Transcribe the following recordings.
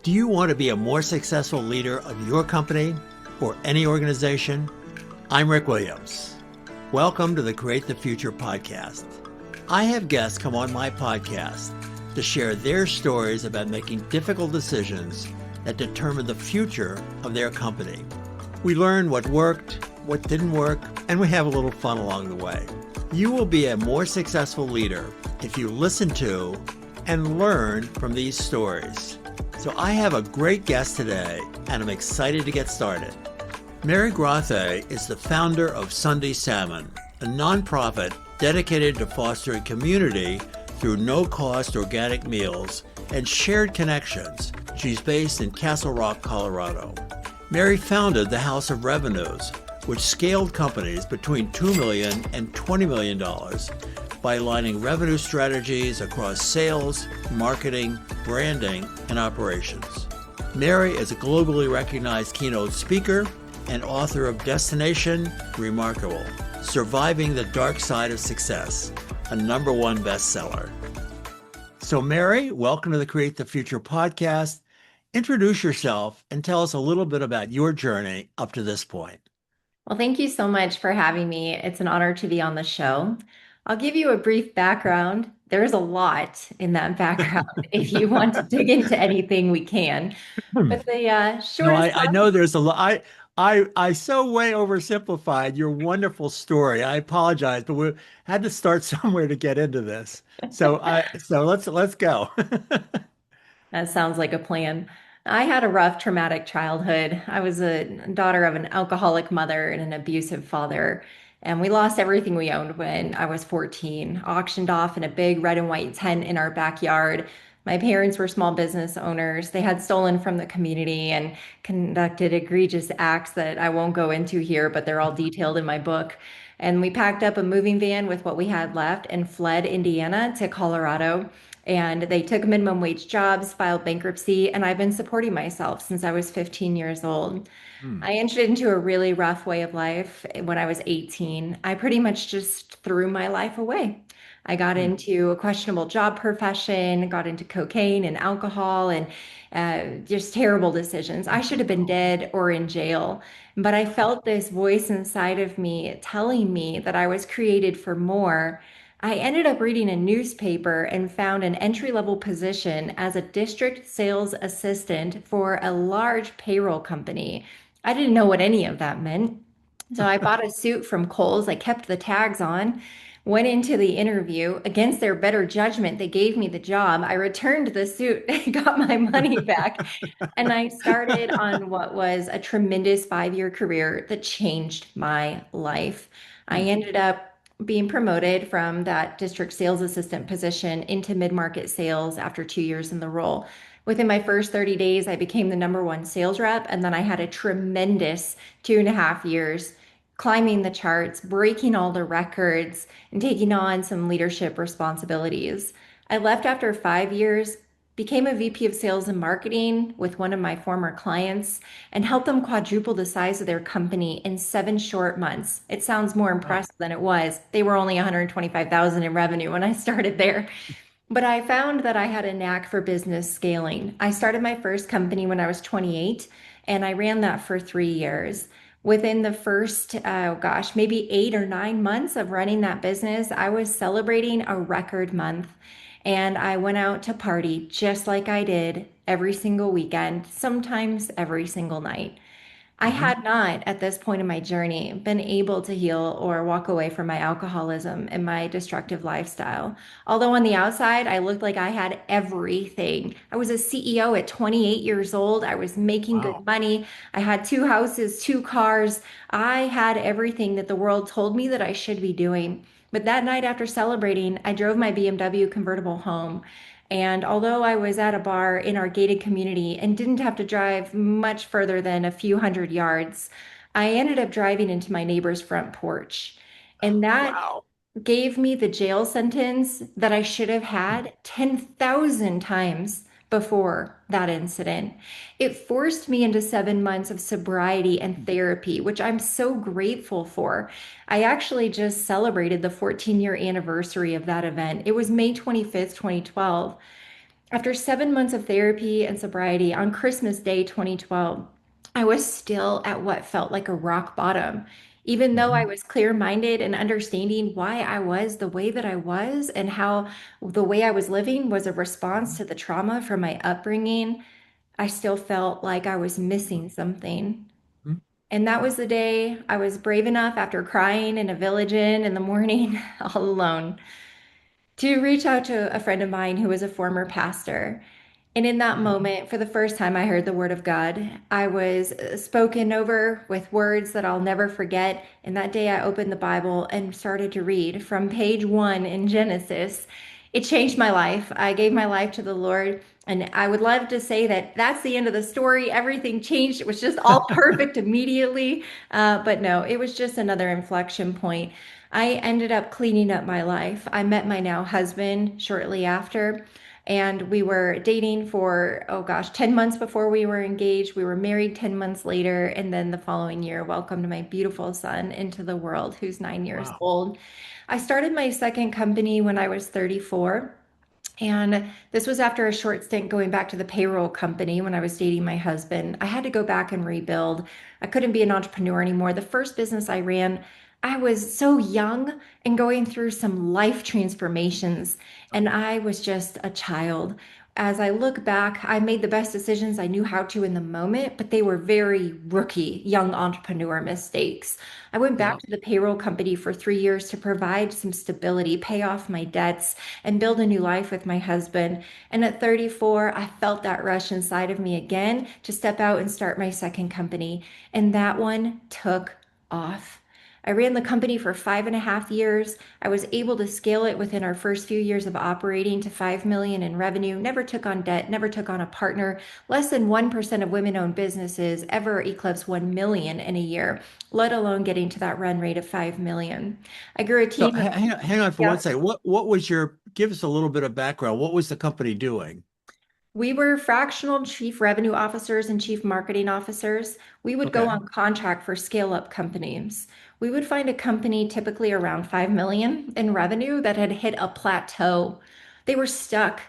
Do you want to be a more successful leader of your company or any organization? I'm Rick Williams. Welcome to the Create the Future podcast. I have guests come on my podcast to share their stories about making difficult decisions that determine the future of their company. We learn what worked, what didn't work, and we have a little fun along the way. You will be a more successful leader if you listen to and learn from these stories. So I have a great guest today, and I'm excited to get started. Mary Grothe is the founder of Sunday Salmon, a nonprofit dedicated to fostering community through no-cost organic meals and shared connections. She's based in Castle Rock, Colorado. Mary founded the House of Revenues, which scaled companies between $2 million and $20 million by aligning revenue strategies across sales, marketing, branding, and operations. Mary is a globally recognized keynote speaker and author of Destination Remarkable: Surviving the Dark Side of Success, a #1 bestseller. So Mary, welcome to the Create the Future podcast. Introduce yourself and tell us a little bit about your journey up to this point. Well, thank you so much for having me. It's an honor to be on the show. I'll give you a brief background. There's a lot in that background. If you want to dig into anything, we can. But the No, shortest I know there's a lot. I so way oversimplified your wonderful story. I apologize, but we had to start somewhere to get into this. So let's go. That sounds like a plan. I had a rough, traumatic childhood. I was a daughter of an alcoholic mother and an abusive father. And we lost everything we owned when I was 14, auctioned off in a big red and white tent in our backyard. My parents were small business owners. They had stolen from the community and conducted egregious acts that I won't go into here, but they're all detailed in my book. And we packed up a moving van with what we had left and fled Indiana to Colorado. And they took minimum wage jobs, filed bankruptcy, and I've been supporting myself since I was 15 years old. Hmm. I entered into a really rough way of life when I was 18. I pretty much just threw my life away. I got Hmm. into a questionable job profession, got into cocaine and alcohol, and just terrible decisions. I should have been dead or in jail, but I felt this voice inside of me telling me that I was created for more. I ended up reading a newspaper and found an entry-level position as a district sales assistant for a large payroll company. I didn't know what any of that meant. So I bought a suit from Kohl's. I kept the tags on, went into the interview. Against their better judgment, they gave me the job. I returned the suit, got my money back, and I started on what was a tremendous 5-year career that changed my life. I Hmm. ended up being promoted from that district sales assistant position into mid-market sales after 2 years in the role. Within my first 30 days, I became the #1 sales rep, and then I had a tremendous 2.5 years climbing the charts, breaking all the records, and taking on some leadership responsibilities. I left after 5 years, became a VP of sales and marketing with one of my former clients, and helped them quadruple the size of their company in 7 short months. It sounds more Wow. impressive than it was. They were only 125,000 in revenue when I started there. But I found that I had a knack for business scaling. I started my first company when I was 28, and I ran that for 3 years. Within the first, oh gosh, maybe 8 or 9 months of running that business, I was celebrating a record month. And I went out to party just like I did every single weekend, sometimes every single night. I Mhm. had not, at this point in my journey, been able to heal or walk away from my alcoholism and my destructive lifestyle. Although on the outside, I looked like I had everything. I was a CEO at 28 years old. I was making good Wow. money. I had 2 houses, 2 cars. I had everything that the world told me that I should be doing. But that night after celebrating, I drove my BMW convertible home. And although I was at a bar in our gated community and didn't have to drive much further than a few hundred yards, I ended up driving into my neighbor's front porch. And that Wow. gave me the jail sentence that I should have had 10,000 times before that incident. It forced me into 7 months of sobriety and therapy, which I'm so grateful for. I actually just celebrated the 14-year anniversary of that event. It was May 25th, 2012. After 7 months of therapy and sobriety on Christmas Day 2012, I was still at what felt like a rock bottom. Even though I Mhm. was clear-minded and understanding why I was the way that I was and how the way I was living was a response to the trauma from my upbringing, I still felt like I was missing something. Mhm. And that was the day I was brave enough after crying in a village inn in the morning, all alone, to reach out to a friend of mine who was a former pastor. And in that Mhm. moment, for the first time, I heard the word of God. I was spoken over with words that I'll never forget. And that day, I opened the Bible and started to read from page 1 in Genesis. It changed my life. I gave my life to the Lord. And I would love to say that that's the end of the story. Everything changed. It was just all perfect immediately. But no, it was just another inflection point. I ended up cleaning up my life. I met my now husband shortly after, and we were dating for, oh gosh, 10 months before we were engaged. We were married 10 months later. And then the following year, welcomed my beautiful son into the world, who's 9 years Wow. old. I started my second company when I was 34. And this was after a short stint going back to the payroll company when I was dating my husband. I had to go back and rebuild. I couldn't be an entrepreneur anymore. The first business I ran, I was so young and going through some life transformations, and I was just a child. As I look back, I made the best decisions I knew how to in the moment, but they were very rookie, young entrepreneur mistakes. I went Yeah. back to the payroll company for 3 years to provide some stability, pay off my debts, and build a new life with my husband. And at 34, I felt that rush inside of me again to step out and start my second company. And that one took off. I ran the company for 5.5 years. I was able to scale it within our first few years of operating to 5 million in revenue, never took on debt, never took on a partner. Less than 1% of women-owned businesses ever eclipse 1 million in a year, let alone getting to that run rate of 5 million. I grew a So team of, hang on for yeah. one second. What was your, give us a little bit of background. What was the company doing? We were fractional chief revenue officers and chief marketing officers. We would go Okay. on contract for scale up companies. We would find a company typically around 5 million in revenue that had hit a plateau. They were stuck.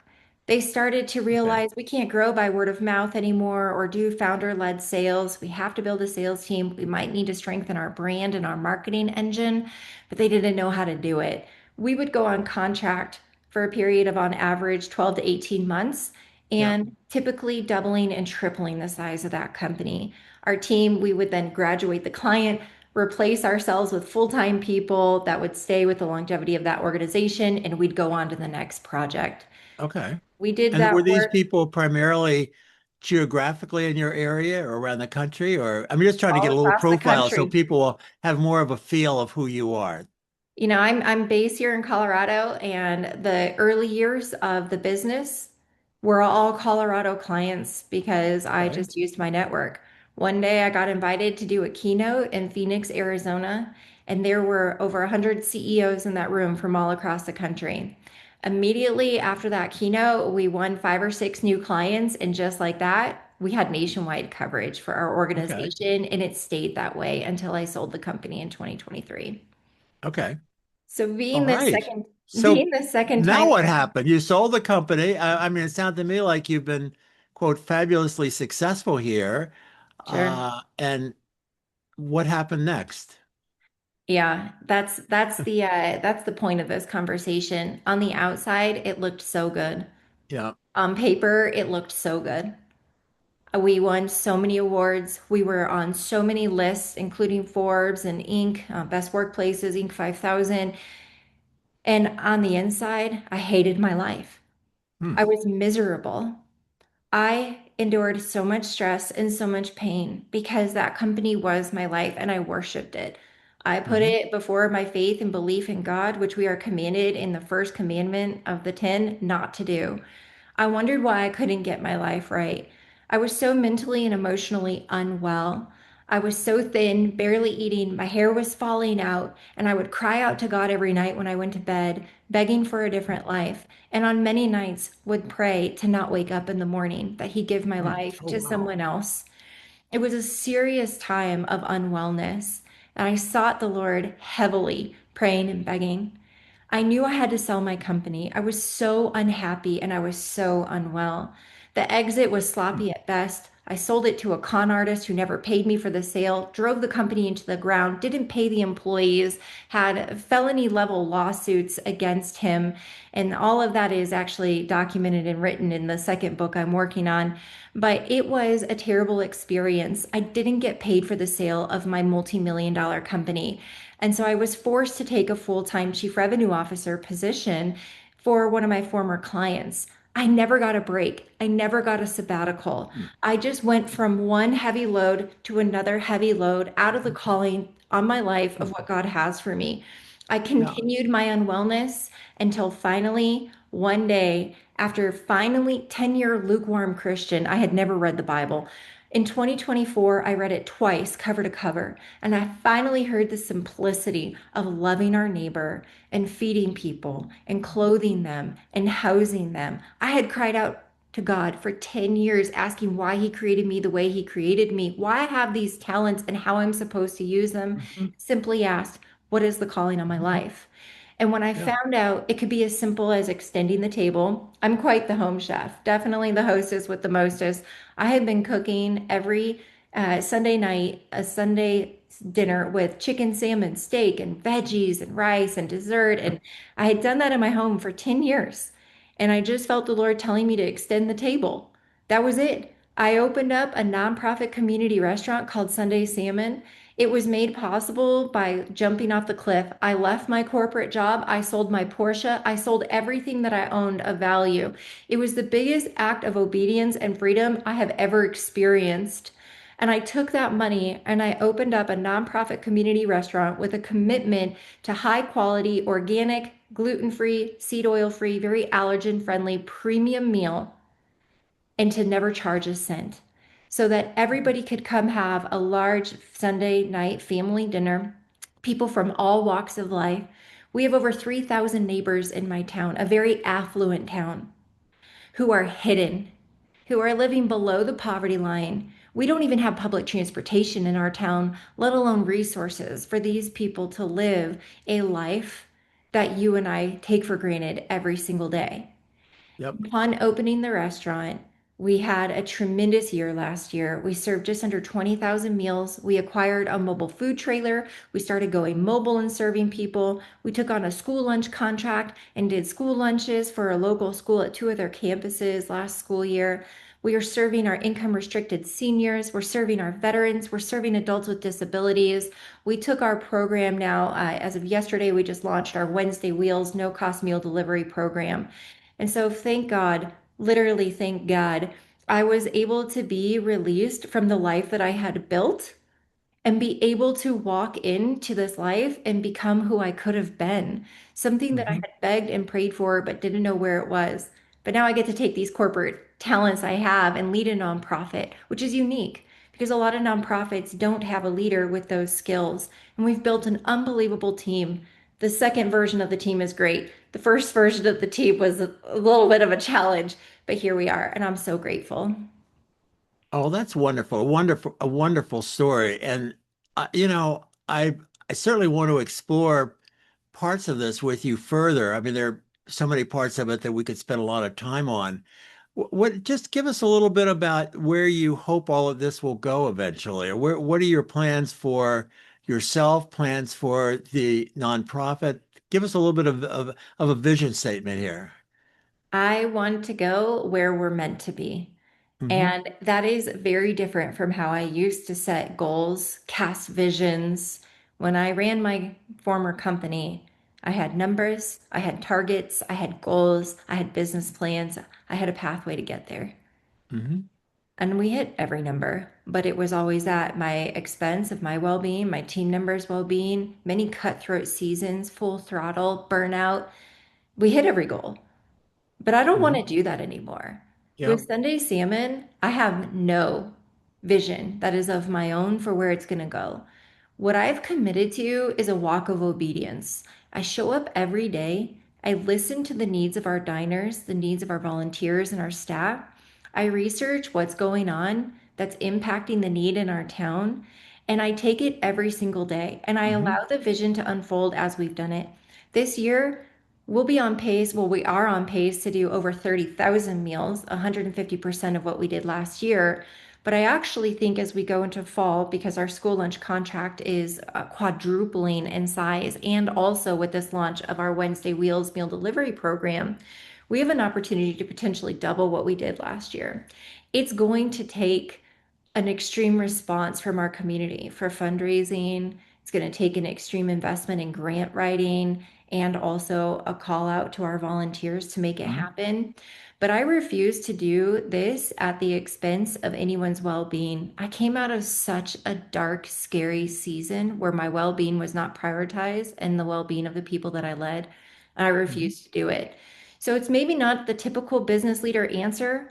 They started to Okay. realize we can't grow by word of mouth anymore or do founder led sales. We have to build a sales team. We might need to strengthen our brand and our marketing engine, but they didn't know how to do it. We would go on contract for a period of on average 12 to 18 months Yeah. and typically doubling and tripling the size of that company. Our team, we would then graduate the client, replace ourselves with full-time people that would stay with the longevity of that organization, and we'd go on to the next project. Okay. We did And were that these work people primarily geographically in your area or around the country? Or I'm just trying to get all a little across the profile so country. people will have more of a feel of who you are. I'm based here in Colorado, and the early years of the business were all Colorado clients because I Okay. just used my network. One day I got invited to do a keynote in Phoenix, Arizona, and there were over 100 CEOs in that room from all across the country. Immediately after that keynote, we won 5 or 6 new clients, and just like that, we had nationwide coverage for our Okay. organization, and it stayed that way until I sold the company in 2023. Okay. So All right. being So the second now time, what happened? You sold the company. I mean, it sounded to me like you've been, quote, fabulously successful here. sure. And what happened next? Yeah, that's the point of this conversation. On the outside, it looked so good. Yeah. On paper, it looked so good. We won so many awards. We were on so many lists, including Forbes and Inc., Best Workplaces, Inc. 5000. And on the inside, I hated my life. Hmm. I was miserable. I endured so much stress and so much pain because that company was my life and I worshiped it. I put Hmm. it before my faith and belief in God, which we are commanded in the first commandment of the 10 not to do. I wondered why I couldn't get my life right. I was so mentally and emotionally unwell. I was so thin, barely eating, my hair was falling out, and I would cry out to God every night when I went to bed, begging for a different life. And on many nights would pray to not wake up in the morning, that He give my Hmm. life Oh, to wow. someone else. It was a serious time of unwellness, and I sought the Lord heavily, praying and begging. I knew I had to sell my company. I was so unhappy and I was so unwell. The exit was sloppy at best. I sold it to a con artist who never paid me for the sale, drove the company into the ground, didn't pay the employees, had felony level lawsuits against him. And all of that is actually documented and written in the second book I'm working on. But it was a terrible experience. I didn't get paid for the sale of my multi-million dollar company. And so I was forced to take a full-time chief revenue officer position for one of my former clients. I never got a break. I never got a sabbatical. Mm. I just went from one heavy load to another heavy load out of the calling on my life of Mm. what God has for me. I Yeah. continued my unwellness until finally one day, after finally 10-year lukewarm Christian, I had never read the Bible. In 2024, I read it twice, cover to cover, and I finally heard the simplicity of loving our neighbor and feeding people and clothing them and housing them. I had cried out to God for 10 years, asking why He created me the way He created me, why I have these talents and how I'm supposed to use them. Mhm. Simply asked, what is the calling on my life? And when I Yeah. found out it could be as simple as extending the table, I'm quite the home chef, definitely the hostess with the mostest. I had been cooking every Sunday night, a Sunday dinner with chicken, salmon, steak, and veggies, and rice, and dessert. And I had done that in my home for 10 years. And I just felt the Lord telling me to extend the table. That was it. I opened up a nonprofit community restaurant called Sunday Salmon. It was made possible by jumping off the cliff. I left my corporate job. I sold my Porsche. I sold everything that I owned of value. It was the biggest act of obedience and freedom I have ever experienced. And I took that money and I opened up a nonprofit community restaurant with a commitment to high quality, organic, gluten free, seed oil free, very allergen friendly premium meal and to never charge a cent so that everybody could come have a large Sunday night family dinner, people from all walks of life. We have over 3,000 neighbors in my town, a very affluent town, who are hidden, who are living below the poverty line. We don't even have public transportation in our town, let alone resources for these people to live a life that you and I take for granted every single day. Yep. Upon opening the restaurant, we had a tremendous year last year. We served just under 20,000 meals. We acquired a mobile food trailer. We started going mobile and serving people. We took on a school lunch contract and did school lunches for a local school at two of their campuses last school year. We are serving our income restricted seniors. We're serving our veterans. We're serving adults with disabilities. We took our program now, as of yesterday, we just launched our Wednesday Wheels no cost meal delivery program. And so, thank God, literally, thank God, I was able to be released from the life that I had built and be able to walk into this life and become who I could have been, something that I Hmm. had begged and prayed for, but didn't know where it was. But now I get to take these corporate talents I have and lead a nonprofit, which is unique because a lot of nonprofits don't have a leader with those skills. And we've built an unbelievable team. The second version of the team is great. The first version of the team was a little bit of a challenge, but here we are, and I'm so grateful. Oh, that's wonderful. A wonderful story. And I certainly want to explore parts of this with you further. I mean, there are so many parts of it that we could spend a lot of time on. Just give us a little bit about where you hope all of this will go eventually, or what are your plans for yourself, plans for the nonprofit? Give us a little bit of a vision statement here. I want to go where we're meant to be. Hmm. And that is very different from how I used to set goals, cast visions. When I ran my former company, I had numbers, I had targets, I had goals, I had business plans, I had a pathway to get there. Hmm. And we hit every number, but it was always at my expense of my well being, my team members' well being, many cutthroat seasons, full throttle, burnout. We hit every goal. But I don't want Hmm. to do that anymore. Yeah. With Sunday Salmon, I have no vision that is of my own for where it's going to go. What I've committed to is a walk of obedience. I show up every day. I listen to the needs of our diners, the needs of our volunteers and our staff. I research what's going on that's impacting the need in our town, and I take it every single day. And I Hmm. allow the vision to unfold as we've done it. This year, We'll be on pace. Well, we are on pace to do over 30,000 meals, 150% of what we did last year. But I actually think as we go into fall, because our school lunch contract is quadrupling in size, and also with this launch of our Wednesday Wheels meal delivery program, we have an opportunity to potentially double what we did last year. It's going to take an extreme response from our community for fundraising. It's going to take an extreme investment in grant writing and also a call out to our volunteers to make it Mhm. happen. But I refuse to do this at the expense of anyone's well being. I came out of such a dark, scary season where my well being was not prioritized and the well being of the people that I led. And I Mhm. refuse to do it. So it's maybe not the typical business leader answer,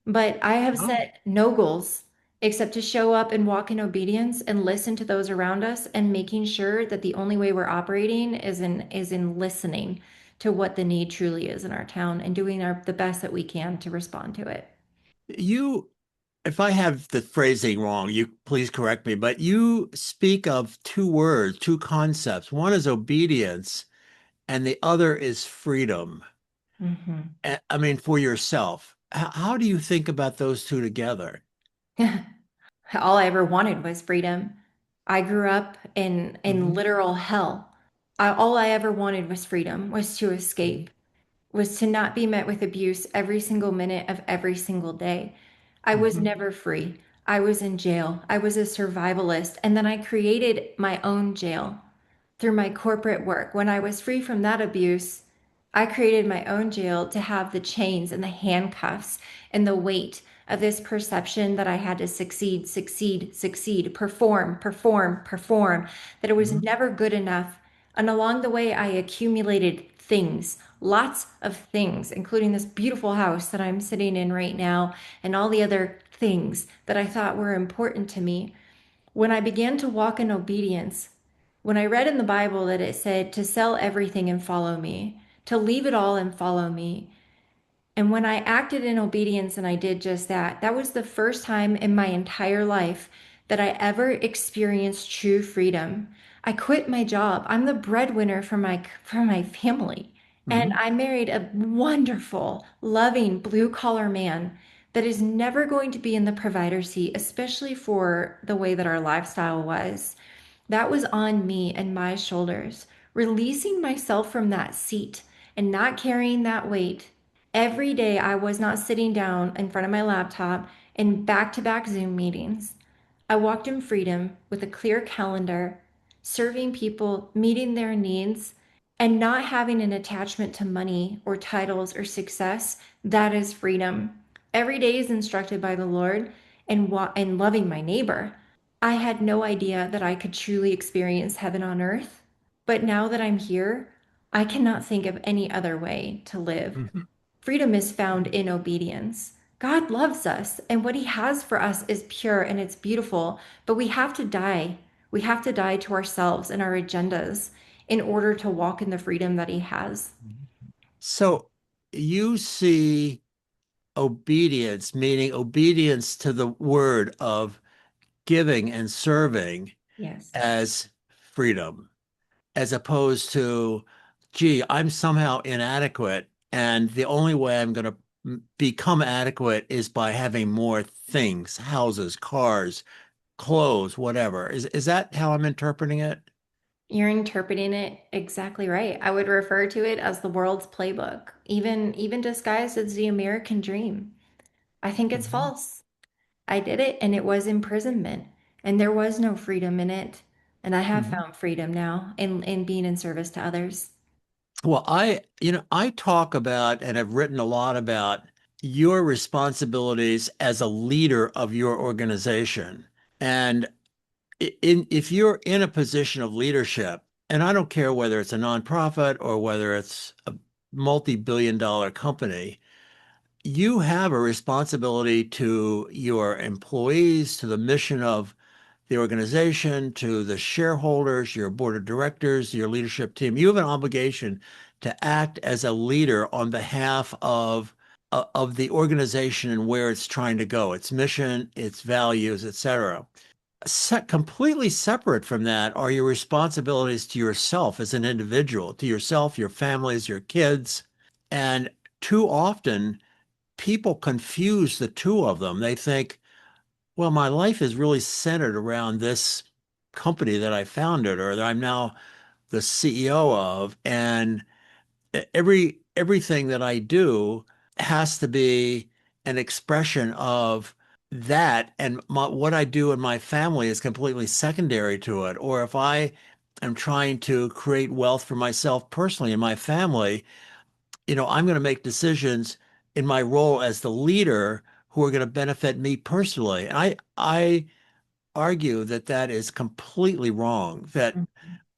but I have Oh, set no goals except to show up and walk in obedience and listen to those around us and making sure that the only way we're operating is in listening to what the need truly is in our town and doing the best that we can to respond to it. you, if I have the phrasing wrong, you please correct me, but you speak of two words, two concepts. One is obedience and the other is freedom. Mhm. I mean, for yourself. How do you think about those two together? All I ever wanted was freedom. I grew up in Mhm. literal hell. All I ever wanted was freedom, was to Mhm. escape, was to not be met with abuse every single minute of every single day. I was Mhm. never free. I was in jail. I was a survivalist. And then I created my own jail through my corporate work. When I was free from that abuse, I created my own jail to have the chains and the handcuffs and the weight of this perception that I had to succeed, succeed, succeed, perform, perform, perform, that it was Mhm. never good enough. And along the way, I accumulated things, lots of things, including this beautiful house that I'm sitting in right now, and all the other things that I thought were important to me. When I began to walk in obedience, when I read in the Bible that it said to sell everything and follow me, to leave it all and follow me, and when I acted in obedience and I did just that, that was the first time in my entire life that I ever experienced true freedom. I quit my job. I'm the breadwinner for my family. And Mhm. I married a wonderful, loving blue collar man that is never going to be in the provider seat, especially for the way that our lifestyle was. That was on me and my shoulders. Releasing myself from that seat and not carrying that weight. Every day, I was not sitting down in front of my laptop in back to back Zoom meetings. I walked in freedom with a clear calendar, serving people, meeting their needs, and not having an attachment to money or titles or success. That is freedom. Every day is instructed by the Lord and loving my neighbor. I had no idea that I could truly experience heaven on earth. But now that I'm here, I cannot think of any other way to live. Mhm. Freedom is found in obedience. God loves us, and what He has for us is pure and it's beautiful, but we have to die. We have to die to ourselves and our agendas in order to walk in the freedom that He has. So you see obedience, meaning obedience to the word of giving and serving Yes. as freedom, as opposed to, gee, I'm somehow inadequate, and the only way I'm going to become adequate is by having more things, houses, cars, clothes, whatever. Is that how I'm interpreting it? You're interpreting it exactly right. I would refer to it as the world's playbook, even disguised as the American dream. I think it's Mhm. false. I did it and it was imprisonment and there was no freedom in it. And I have Mhm. found freedom now in being in service to others. Well, I talk about and have written a lot about your responsibilities as a leader of your organization. And if you're in a position of leadership, and I don't care whether it's a nonprofit or whether it's a multi-billion dollar company, you have a responsibility to your employees, to the mission of the organization, to the shareholders, your board of directors, your leadership team. You have an obligation to act as a leader on behalf of the organization and where it's trying to go, its mission, its values, etc. completely separate from that are your responsibilities to yourself as an individual, to yourself, your families, your kids. And too often, people confuse the two of them. They think, well, my life is really centered around this company that I founded or that I'm now the CEO of. And everything that I do has to be an expression of that, and what I do in my family is completely secondary to it. Or if I am trying to create wealth for myself personally in my family, I'm going to make decisions in my role as the leader who are going to benefit me personally. And I argue that that is completely wrong, that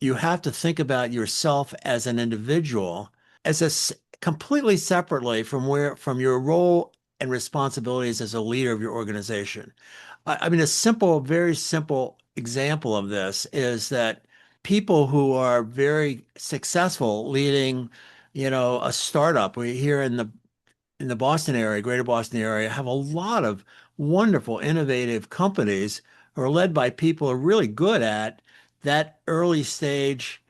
you have to think about yourself as an individual, as completely separately from your role and responsibilities as a leader of your organization. I mean, a simple, very simple example of this is that people who are very successful leading, a startup, we here in the Boston area, greater Boston area, have a lot of wonderful, innovative companies who are led by people who are really good at that early stage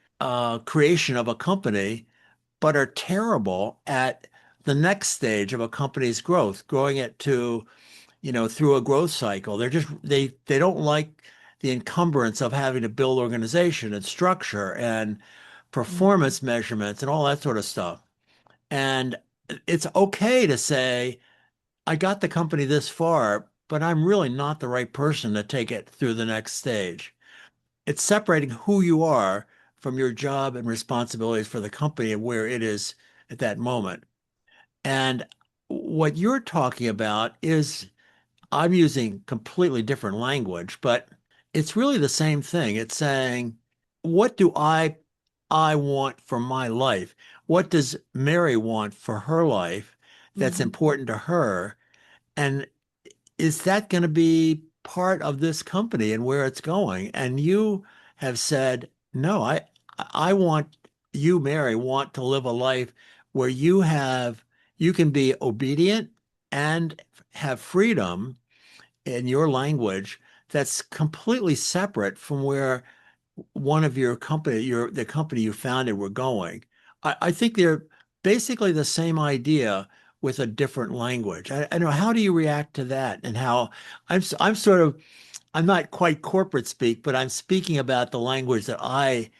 creation of a company, but are terrible at the next stage of a company's growth, growing it to, through a growth cycle. They don't like the encumbrance of having to build organization and structure and Mhm. performance measurements and all that sort of stuff. And it's okay to say, I got the company this far, but I'm really not the right person to take it through the next stage. It's separating who you are from your job and responsibilities for the company and where it is at that moment. And what you're talking about is, I'm using completely different language, but it's really the same thing. It's saying, what do I want for my life? What does Mary want for her life that's Mhm. important to her? And is that going to be part of this company and where it's going? And you have said, no, I want you, Mary, want to live a life where you can be obedient and have freedom in your language that's completely separate from where one of your company, the company you founded were going. I think they're basically the same idea with a different language. I know, how do you react to that? And how I'm sort of, I'm not quite corporate speak, but I'm speaking about the language that I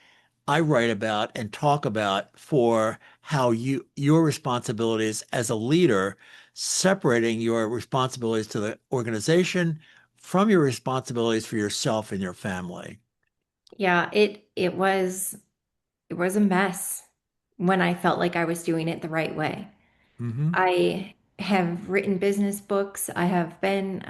write about and talk about for how your responsibilities as a leader, separating your responsibilities to the organization from your responsibilities for yourself and your family. Yeah, it was a mess when I felt like I was doing it the right way. Hmm. I have written business books. I have been,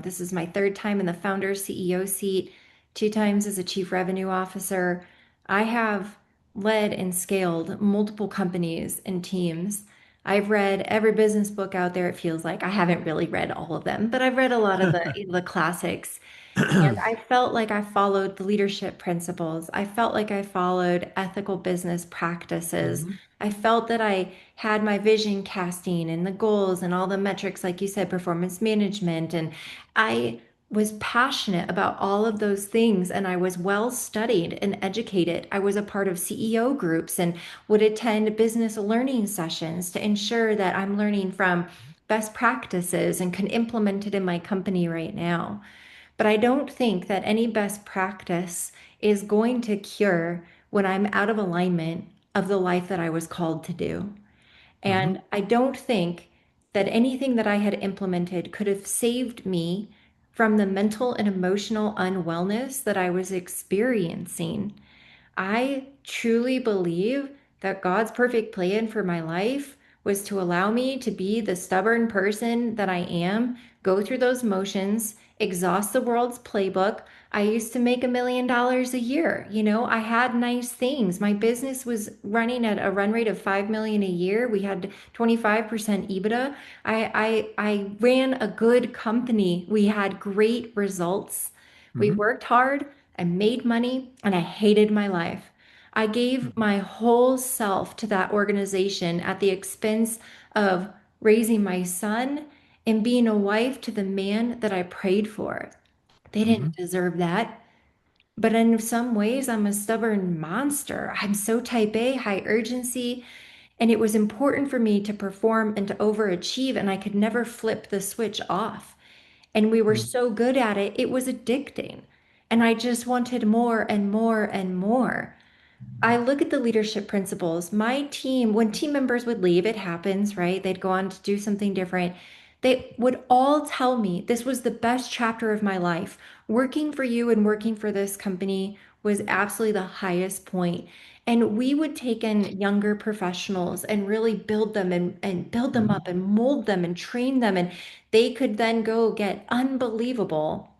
this is my third time in the founder CEO seat, two times as a chief revenue officer. I have led and scaled multiple companies and teams. I've read every business book out there, it feels like. I haven't really read all of them, but I've read a lot of the classics. And I felt like I followed the leadership principles. I felt like I followed ethical business practices. Hmm. I felt that I had my vision casting and the goals and all the metrics, like you said, performance management. And I was passionate about all of those things. And I was well studied and educated. I was a part of CEO groups and would attend business learning sessions to ensure that I'm learning from best practices and can implement it in my company right now. But I don't think that any best practice is going to cure when I'm out of alignment of the life that I was called to do. Hmm. And I don't think that anything that I had implemented could have saved me from the mental and emotional unwellness that I was experiencing. I truly believe that God's perfect plan for my life was to allow me to be the stubborn person that I am, go through those motions, exhaust the world's playbook. I used to make $1 million a year. I had nice things. My business was running at a run rate of 5 million a year. We had 25% EBITDA. I ran a good company. We had great results. We Hmm. worked hard. I made money and I hated my life. I gave my whole self to that organization at the expense of raising my son and being a wife to the man that I prayed for. They Hmm. didn't deserve that. But in some ways, I'm a stubborn monster. I'm so type A, high urgency, and it was important for me to perform and to overachieve, and I could never flip the switch off. And we were so good at it, it was addicting. And I just wanted more and more and more. I look at the leadership principles. My team, when team members would leave, it happens, right? They'd go on to do something different. They would all tell me this was the best chapter of my life. Working for you and working for this company was absolutely the highest point. And we would take in younger professionals and really build them and build them Hmm. up and mold them and train them. And they could then go get unbelievable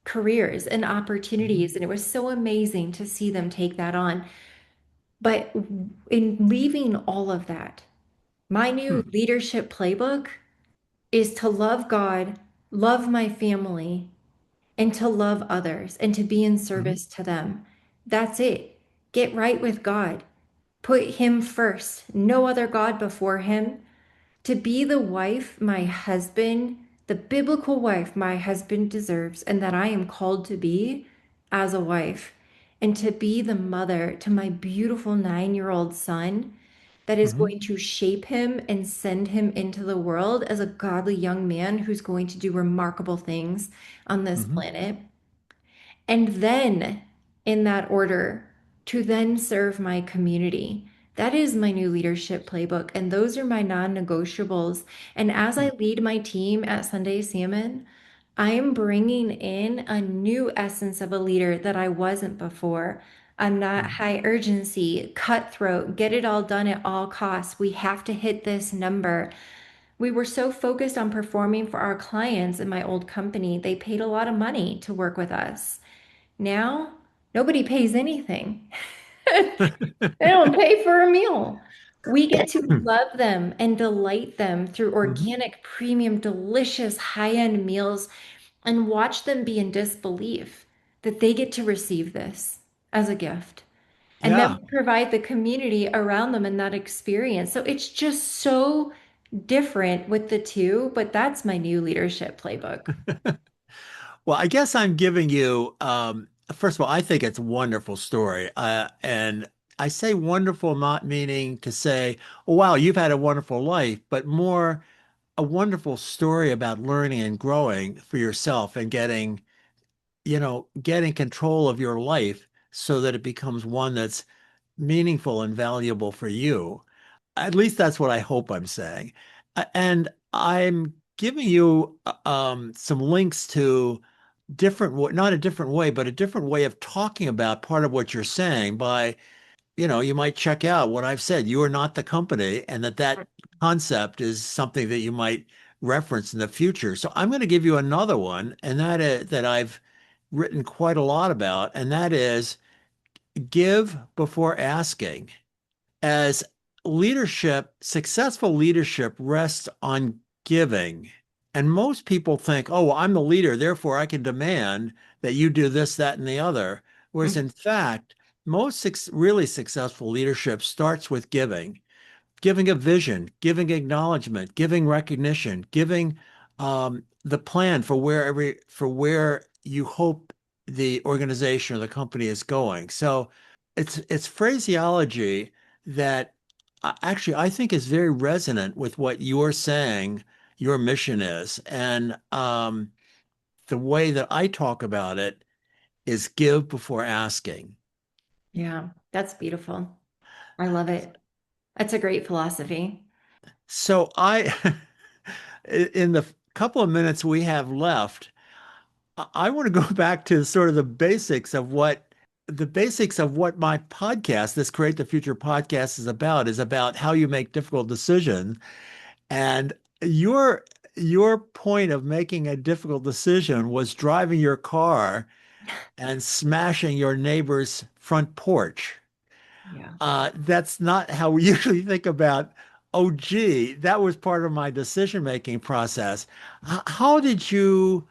careers and opportunities. And it was so amazing to see them take that on. But in leaving all of that, my new Hmm. leadership playbook is to love God, love my family, and to love others and to be in Hmm. service to them. That's it. Get right with God. Put Him first, no other God before Him. To be the wife my husband, the biblical wife my husband deserves, and that I am called to be as a wife, and to be the mother to my beautiful 9-year-old son that is Hmm. going to shape him and send him into the world as a godly young man who's going to do remarkable things on this Hmm. planet. And then, in that order, to then serve my community. That is my new leadership playbook. And those are my non negotiables. And as I lead my team at Sunday Salmon, I am bringing in a new essence of a leader that I wasn't before. I'm not Hmm. high urgency, cutthroat, get it all done at all costs. We have to hit this number. We were so focused on performing for our clients in my old company, they paid a lot of money to work with us. Now, nobody pays anything. They don't pay for a meal. We get to love them and delight them through Hmm. organic, premium, delicious, high-end meals and watch them be in disbelief that they get to receive this as a gift. And then Yeah. we provide the community around them in that experience. So it's just so different with the two, but that's my new leadership playbook. Well, I guess I'm giving you, first of all, I think it's a wonderful story. And I say wonderful, not meaning to say, oh, wow, you've had a wonderful life, but more a wonderful story about learning and growing for yourself and getting control of your life so that it becomes one that's meaningful and valuable for you. At least that's what I hope I'm saying. And I'm giving you some links to not a different way, but a different way of talking about part of what you're saying by, you might check out what I've said. You are not the company, and that concept is something that you might reference in the future. So I'm going to give you another one, and that is that I've written quite a lot about, and that is give before asking. As successful leadership rests on giving. And most people think, oh, well, I'm the leader, therefore I can demand that you do this, that, and the other. Whereas in fact, most really successful leadership starts with giving a vision, giving acknowledgement, giving recognition, giving the plan for where you hope the organization or the company is going. So it's phraseology that actually I think is very resonant with what you're saying your mission is. And the way that I talk about it is give before asking. Yeah, that's beautiful. I love it. That's a great philosophy. So in the couple of minutes we have left, I want to go back to sort of the basics of what my podcast, this Create the Future podcast is about how you make difficult decisions. And your your point of making a difficult decision was driving your car and smashing your neighbor's front porch. Yeah. That's not how we usually think about, oh, gee, that was part of my decision-making process. How did you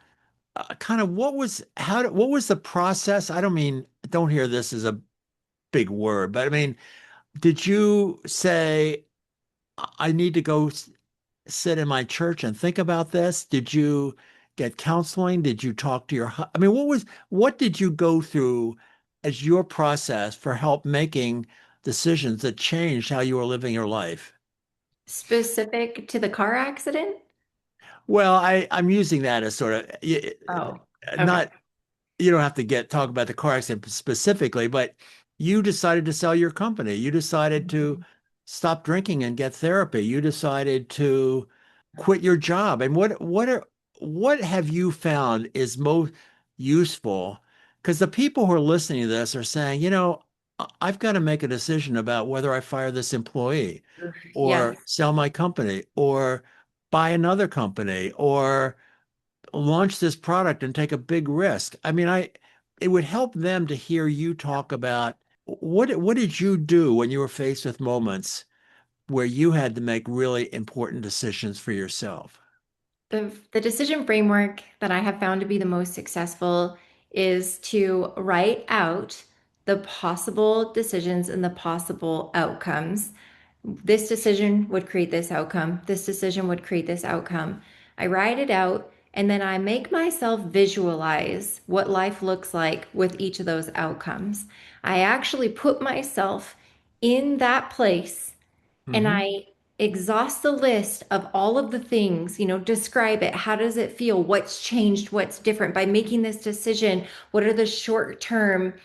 kind of what was the process? I don't mean, don't hear this as a big word, but I mean, did you say, I need to go sit in my church and think about this? Did you get counseling? Did you talk to I mean, what did you go through as your process for help making decisions that changed how you were living your life? Specific to the car accident? Well, I'm using that as sort of Oh, okay. not you don't have to get talk about the car accident specifically, but you decided to sell your company. You decided to stop drinking and get therapy. You decided to quit your job. And what have you found is most useful? Because the people who are listening to this are saying, I've got to make a decision about whether I fire this employee or Yes. sell my company or buy another company or launch this product and take a big risk. I mean, it would help them to hear you talk about what did you do when you were faced with moments where you had to make really important decisions for yourself? The decision framework that I have found to be the most successful is to write out the possible decisions and the possible outcomes. This decision would create this outcome. This decision would create this outcome. I write it out and then I make myself visualize what life looks like with each of those outcomes. I actually put myself in that place and Hmm. I exhaust the list of all of the things, describe it. How does it feel? What's changed? What's different? By making this decision, what are the short-term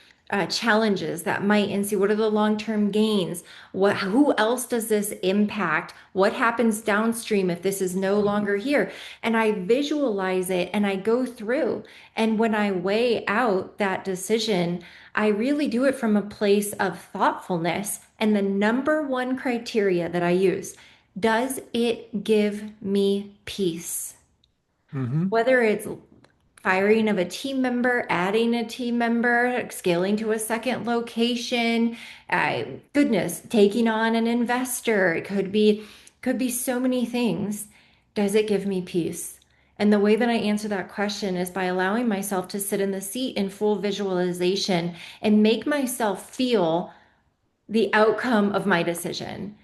challenges that might ensue? What are the long-term gains? Who else does this impact? What happens downstream if this is no longer here? And I visualize it and I go through. And when I weigh out that decision, I really do it from a place of thoughtfulness. And the number one criteria that I use, does it give me peace? Hmm. Whether it's firing of a team member, adding a team member, scaling to a second location, goodness, taking on an investor. It could be so many things. Does it give me peace? And the way that I answer that question is by allowing myself to sit in the seat in full visualization and make myself feel the outcome of my decision.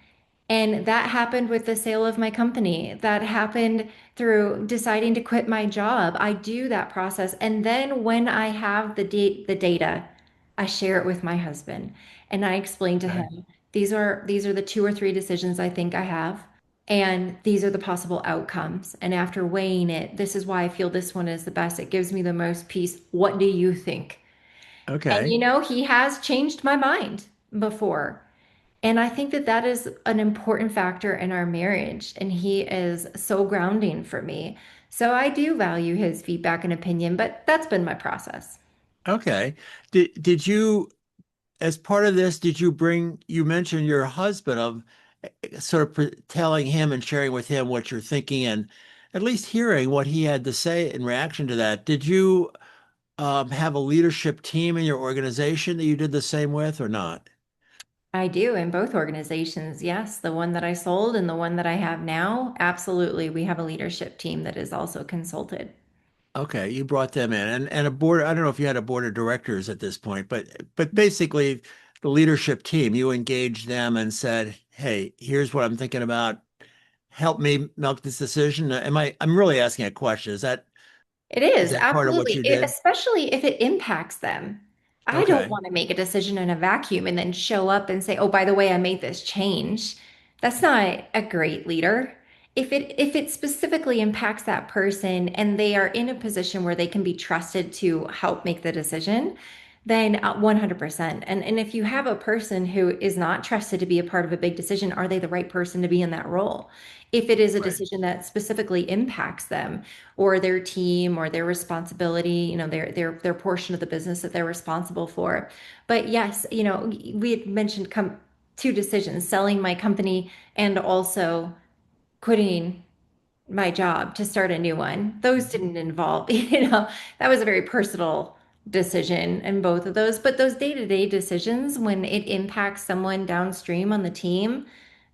And that happened with the sale of my company. That happened through deciding to quit my job. I do that process. And then when I have the data, I share it with my husband and I explain to Okay. him, these are the two or three decisions I think I have. And these are the possible outcomes. And after weighing it, this is why I feel this one is the best. It gives me the most peace. What do you think? And Okay. he has changed my mind before. And I think that that is an important factor in our marriage. And he is so grounding for me. So I do value his feedback and opinion, but that's been my process. Okay. Did you, as part of this, you mentioned your husband of sort of telling him and sharing with him what you're thinking and at least hearing what he had to say in reaction to that. Did you have a leadership team in your organization that you did the same with or not? I do in both organizations. Yes, the one that I sold and the one that I have now. Absolutely. We have a leadership team that is also consulted. Okay, you brought them in and a board. I don't know if you had a board of directors at this point, but basically the leadership team, you engaged them and said, "Hey, here's what I'm thinking about. Help me make this decision." I'm really asking a question. It Is is that part of what absolutely, you did? especially if it impacts them. I don't Okay. want to make a decision in a vacuum and then show up and say, "Oh, by the way, I made this change." That's not a great leader. If it specifically impacts that person and they are in a position where they can be trusted to help make the decision, then 100%. And if you have a person who is not trusted to be a part of a big decision, are they the right person to be in that role? If it is a Right. decision that specifically impacts them or their team or their responsibility, their portion of the business that they're responsible for. But yes, we had mentioned two decisions, selling my company and also quitting my job to start a new one. Those Mhm. didn't involve, that was a very personal decision in both of those. But those day-to-day decisions, when it impacts someone downstream on the team,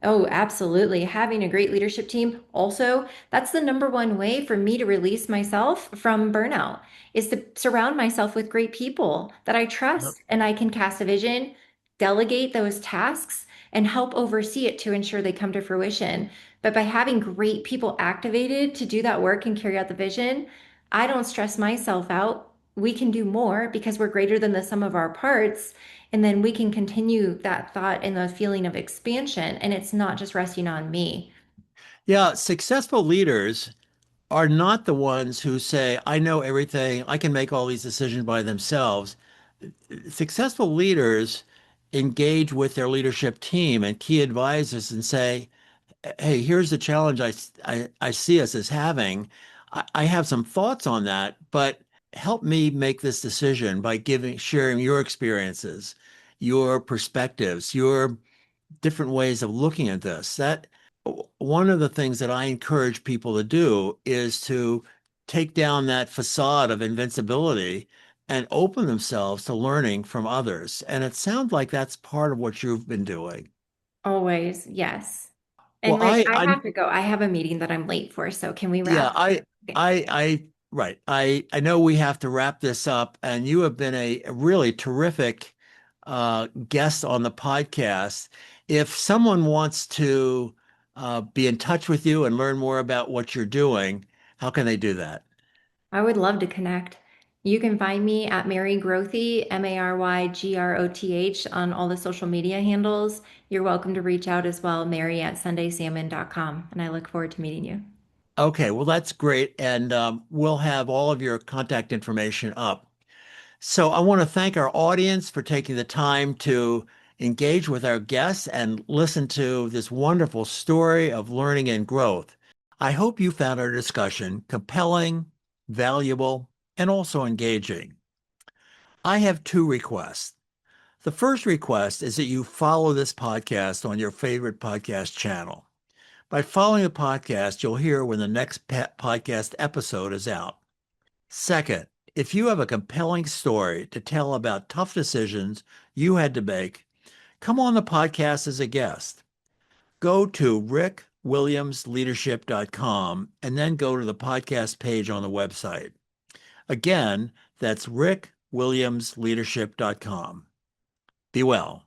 oh, absolutely. Having a great leadership team, also, that's the number one way for me to release myself from burnout, is to surround myself with great people that I Yep. trust and I can cast a vision, delegate those tasks, and help oversee it to ensure they come to fruition. But by having great people activated to do that work and carry out the vision, I don't stress myself out. We can do more because we're greater than the sum of our parts. And then we can continue that thought and the feeling of expansion. And it's not just resting on me. Yeah, successful leaders are not the ones who say, I know everything, I can make all these decisions by themselves. Successful leaders engage with their leadership team and key advisors and say, hey, here's the challenge I see us as having. I have some thoughts on that, but help me make this decision by sharing your experiences, your perspectives, your different ways of looking at this. That one of the things that I encourage people to do is to take down that facade of invincibility and open themselves to learning from others. And it sounds like that's part of what you've been doing. Always, yes. Well, And Rick, I have to go. I have a meeting that I'm late for. So can we yeah, wrap? Okay. right. I know we have to wrap this up, and you have been a really terrific guest on the podcast. If someone wants to be in touch with you and learn more about what you're doing, how can they do that? I would love to connect. You can find me at Mary Grothe, MaryGroth, on all the social media handles. You're welcome to reach out as well, Mary at SundaySalmon.com. And I look forward to meeting you. Okay, well, that's great. And we'll have all of your contact information up. So I want to thank our audience for taking the time to engage with our guests and listen to this wonderful story of learning and growth. I hope you found our discussion compelling, valuable, and also engaging. I have two requests. The first request is that you follow this podcast on your favorite podcast channel. By following the podcast, you'll hear when the next podcast episode is out. Second, if you have a compelling story to tell about tough decisions you had to make, come on the podcast as a guest. Go to rickwilliamsleadership.com and then go to the podcast page on the website. Again, that's rickwilliamsleadership.com. Be well.